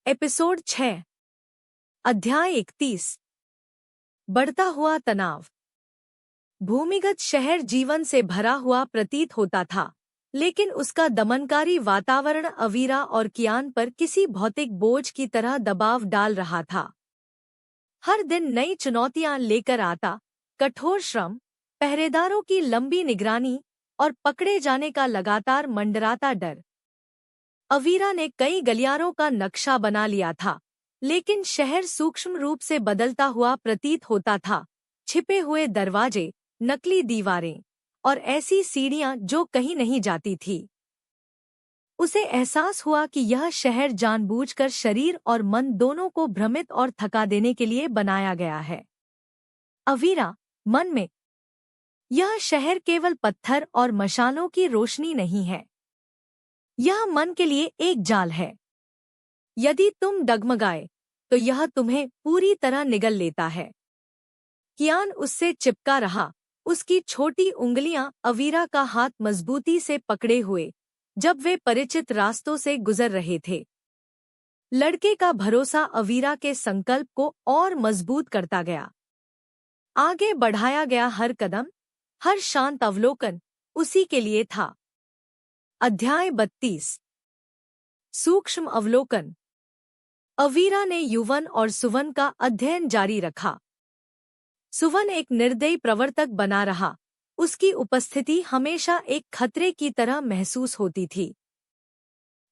Episode 6 अध्याय 31 बढ़ता हुआ तनाव। भूमिगत शहर जीवन से भरा हुआ प्रतीत होता था, लेकिन उसका दमनकारी वातावरण अवीरा और कियान पर किसी भौतिक बोझ की तरह दबाव डाल रहा था। हर दिन नई चुनौतियां लेकर आता, कठोर श्रम, पहरेदारों की लंबी निगरानी और पकड़े जाने का लगातार मंडराता डर। अवीरा ने कई गलियारों का नक्शा बना लिया था, लेकिन शहर सूक्ष्म रूप से बदलता हुआ प्रतीत होता था। छिपे हुए दरवाजे, नकली दीवारें और ऐसी सीढ़ियां जो कहीं नहीं जाती थी। उसे एहसास हुआ कि यह शहर जानबूझकर शरीर और मन दोनों को भ्रमित और थका देने के लिए बनाया गया है। अवीरा, मन में, यह शहर केवल पत्थर और मशालों की रोशनी नहीं है। यह मन के लिए एक जाल है। यदि तुम डगमगाए तो यह तुम्हें पूरी तरह निगल लेता है। कियान उससे चिपका रहा, उसकी छोटी उंगलियां अवीरा का हाथ मजबूती से पकड़े हुए, जब वे परिचित रास्तों से गुजर रहे थे। लड़के का भरोसा अवीरा के संकल्प को और मजबूत करता गया। आगे बढ़ाया गया हर कदम, हर शांत अवलोकन उसी के लिए था। अध्याय 32 सूक्ष्म अवलोकन। अवीरा ने युवन और सुवन का अध्ययन जारी रखा। सुवन एक निर्दयी प्रवर्तक बना रहा, उसकी उपस्थिति हमेशा एक खतरे की तरह महसूस होती थी।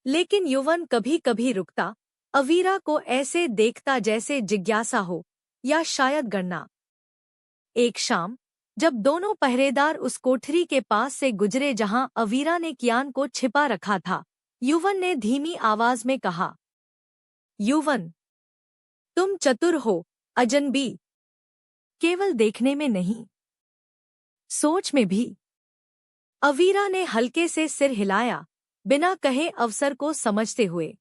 लेकिन युवन कभी कभी रुकता, अवीरा को ऐसे देखता जैसे जिज्ञासा हो, या शायद गणना। एक शाम, जब दोनों पहरेदार उस कोठरी के पास से गुजरे जहां अवीरा ने कियान को छिपा रखा था, युवन ने धीमी आवाज में कहा, युवन, तुम चतुर हो, अजनबी। केवल देखने में नहीं, सोच में भी। अवीरा ने हल्के से सिर हिलाया, बिना कहे अवसर को समझते हुए।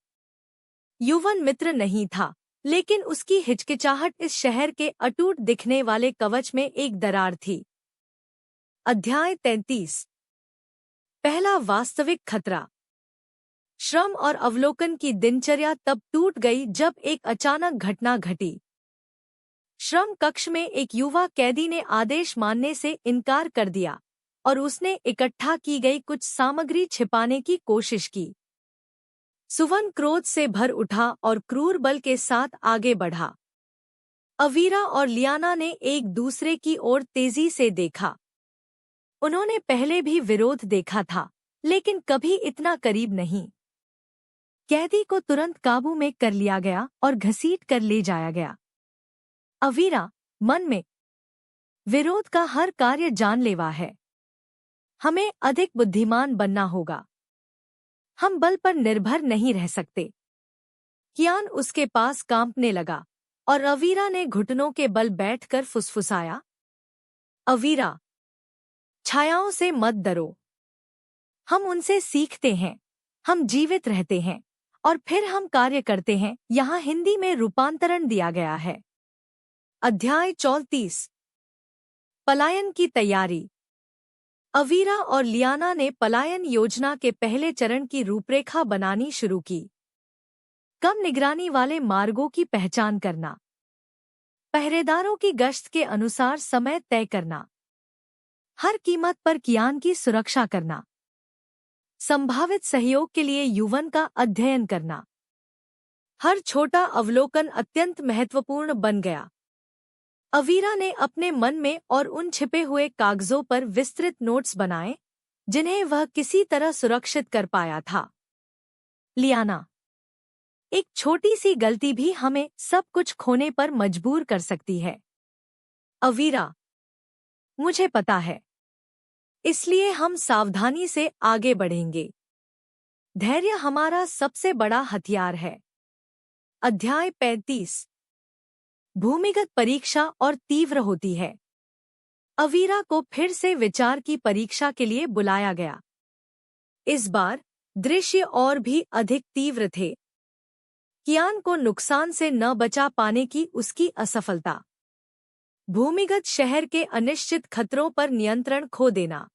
युवन मित्र नहीं था, लेकिन उसकी हिचकिचाहट इस शहर के अटूट दिखने वाले कवच में एक दरार थी। अध्याय 33 पहला वास्तविक खतरा। श्रम और अवलोकन की दिनचर्या तब टूट गई जब एक अचानक घटना घटी। श्रम कक्ष में एक युवा कैदी ने आदेश मानने से इनकार कर दिया और उसने इकट्ठा की गई कुछ सामग्री छिपाने की कोशिश की। सुवन क्रोध से भर उठा और क्रूर बल के साथ आगे बढ़ा। अवीरा और लियाना ने एक दूसरे की ओर तेजी से देखा। उन्होंने पहले भी विरोध देखा था, लेकिन कभी इतना करीब नहीं। कैदी को तुरंत काबू में कर लिया गया और घसीट कर ले जाया गया। अवीरा, मन में, विरोध का हर कार्य जानलेवा है। हमें अधिक बुद्धिमान बनना होगा। हम बल पर निर्भर नहीं रह सकते। कियान उसके पास कांपने लगा और अवीरा ने घुटनों के बल बैठकर फुसफुसाया, अवीरा, छायाओं से मत डरो। हम उनसे सीखते हैं, हम जीवित रहते हैं और फिर हम कार्य करते हैं। यहाँ हिंदी में रूपांतरण दिया गया है। अध्याय 34 पलायन की तैयारी। अवीरा और लियाना ने पलायन योजना के पहले चरण की रूपरेखा बनानी शुरू की। कम निगरानी वाले मार्गों की पहचान करना, पहरेदारों की गश्त के अनुसार समय तय करना, हर कीमत पर कियान की सुरक्षा करना, संभावित सहयोग के लिए युवन का अध्ययन करना। हर छोटा अवलोकन अत्यंत महत्वपूर्ण बन गया। अवीरा ने अपने मन में और उन छिपे हुए कागजों पर विस्तृत नोट्स बनाए, जिन्हें वह किसी तरह सुरक्षित कर पाया था। लियाना, एक छोटी सी गलती भी हमें सब कुछ खोने पर मजबूर कर सकती है। अवीरा, मुझे पता है, इसलिए हम सावधानी से आगे बढ़ेंगे। धैर्य हमारा सबसे बड़ा हथियार है। अध्याय 35 भूमिगत परीक्षा और तीव्र होती है। अवीरा को फिर से विचार की परीक्षा के लिए बुलाया गया। इस बार दृश्य और भी अधिक तीव्र थे। कियान को नुकसान से न बचा पाने की उसकी असफलता, भूमिगत शहर के अनिश्चित खतरों पर नियंत्रण खो देना,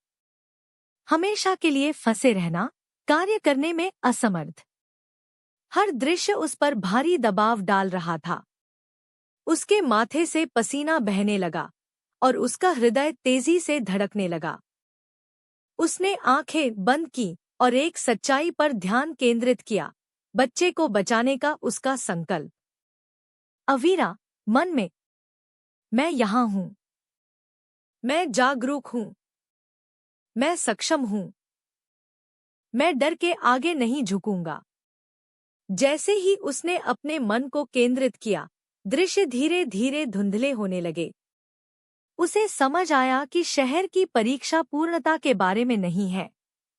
हमेशा के लिए फंसे रहना, कार्य करने में असमर्थ। हर दृश्य उस पर भारी दबाव डाल रहा था। उसके माथे से पसीना बहने लगा और उसका हृदय तेजी से धड़कने लगा। उसने आंखें बंद की और एक सच्चाई पर ध्यान केंद्रित किया, बच्चे को बचाने का उसका संकल्प। अवीरा, मन में, मैं यहाँ हूँ। मैं जागरूक हूँ। मैं सक्षम हूँ। मैं डर के आगे नहीं झुकूंगा। जैसे ही उसने अपने मन को केंद्रित किया, दृश्य धीरे धीरे धुंधले होने लगे। उसे समझ आया कि शहर की परीक्षा पूर्णता के बारे में नहीं है,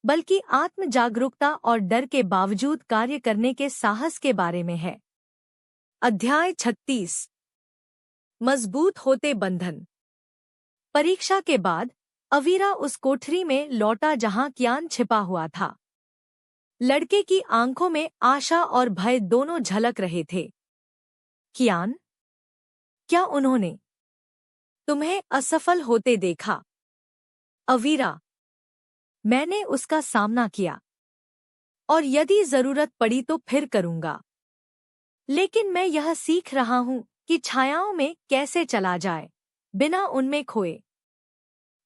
बल्कि आत्म जागरूकता और डर के बावजूद कार्य करने के साहस के बारे में है। अध्याय 36। मजबूत होते बंधन। परीक्षा के बाद अवीरा उस कोठरी में लौटा जहां कियान छिपा हुआ था। लड़के की आंखों में आशा और भय दोनों झलक रहे थे। कियान, क्या उन्होंने तुम्हें असफल होते देखा? अवीरा, मैंने उसका सामना किया और यदि जरूरत पड़ी तो फिर करूंगा। लेकिन मैं यह सीख रहा हूं कि छायाओं में कैसे चला जाए, बिना उनमें खोए।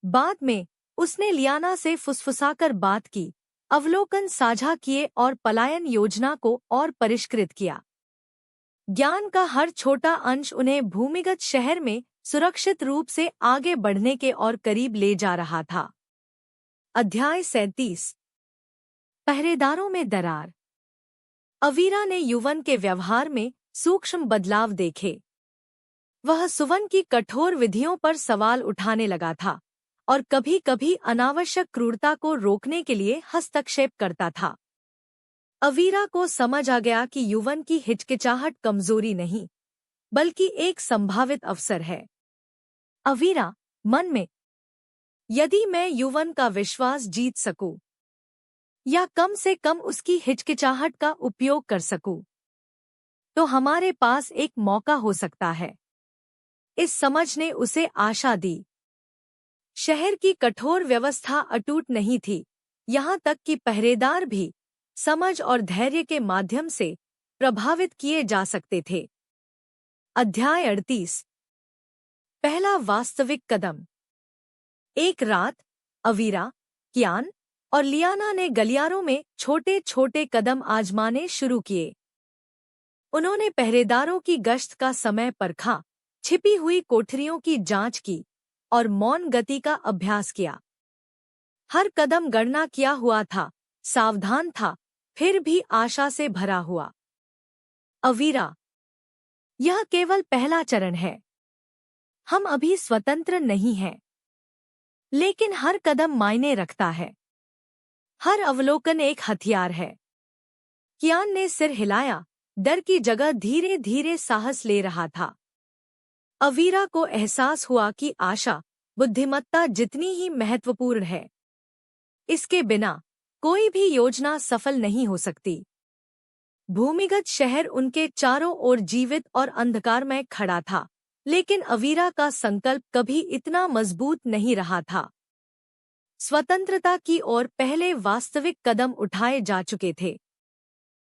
बाद में उसने लियाना से फुसफुसाकर बात की, अवलोकन साझा किए और पलायन योजना को और परिष्कृत किया। ज्ञान का हर छोटा अंश उन्हें भूमिगत शहर में सुरक्षित रूप से आगे बढ़ने के और करीब ले जा रहा था। अध्याय 37। पहरेदारों में दरार। अवीरा ने युवन के व्यवहार में सूक्ष्म बदलाव देखे। वह सुवन की कठोर विधियों पर सवाल उठाने लगा था और कभी-कभी अनावश्यक क्रूरता को रोकने के लिए हस्तक्षेप करता था। अवीरा को समझ आ गया कि युवन की हिचकिचाहट कमजोरी नहीं, बल्कि एक संभावित अवसर है। अवीरा, मन में, यदि मैं युवन का विश्वास जीत सकूं, या कम से कम उसकी हिचकिचाहट का उपयोग कर सकूं, तो हमारे पास एक मौका हो सकता है। इस समझ ने उसे आशा दी। शहर की कठोर व्यवस्था अटूट नहीं थी, यहाँ तक कि पहरेदार भी समझ और धैर्य के माध्यम से प्रभावित किए जा सकते थे। अध्याय 38। पहला वास्तविक कदम। एक रात अवीरा, कियान और लियाना ने गलियारों में छोटे छोटे कदम आजमाने शुरू किए। उन्होंने पहरेदारों की गश्त का समय परखा, छिपी हुई कोठरियों की जांच की और मौन गति का अभ्यास किया। हर कदम गणना किया हुआ था, सावधान था, फिर भी आशा से भरा हुआ। अवीरा, यह केवल पहला चरण है। हम अभी स्वतंत्र नहीं हैं, लेकिन हर कदम मायने रखता है। हर अवलोकन एक हथियार है। कियान ने सिर हिलाया, डर की जगह धीरे धीरे साहस ले रहा था। अवीरा को एहसास हुआ कि आशा, बुद्धिमत्ता जितनी ही महत्वपूर्ण है। इसके बिना कोई भी योजना सफल नहीं हो सकती। भूमिगत शहर उनके चारों ओर जीवित और अंधकारमय खड़ा था, लेकिन अवीरा का संकल्प कभी इतना मजबूत नहीं रहा था। स्वतंत्रता की ओर पहले वास्तविक कदम उठाए जा चुके थे।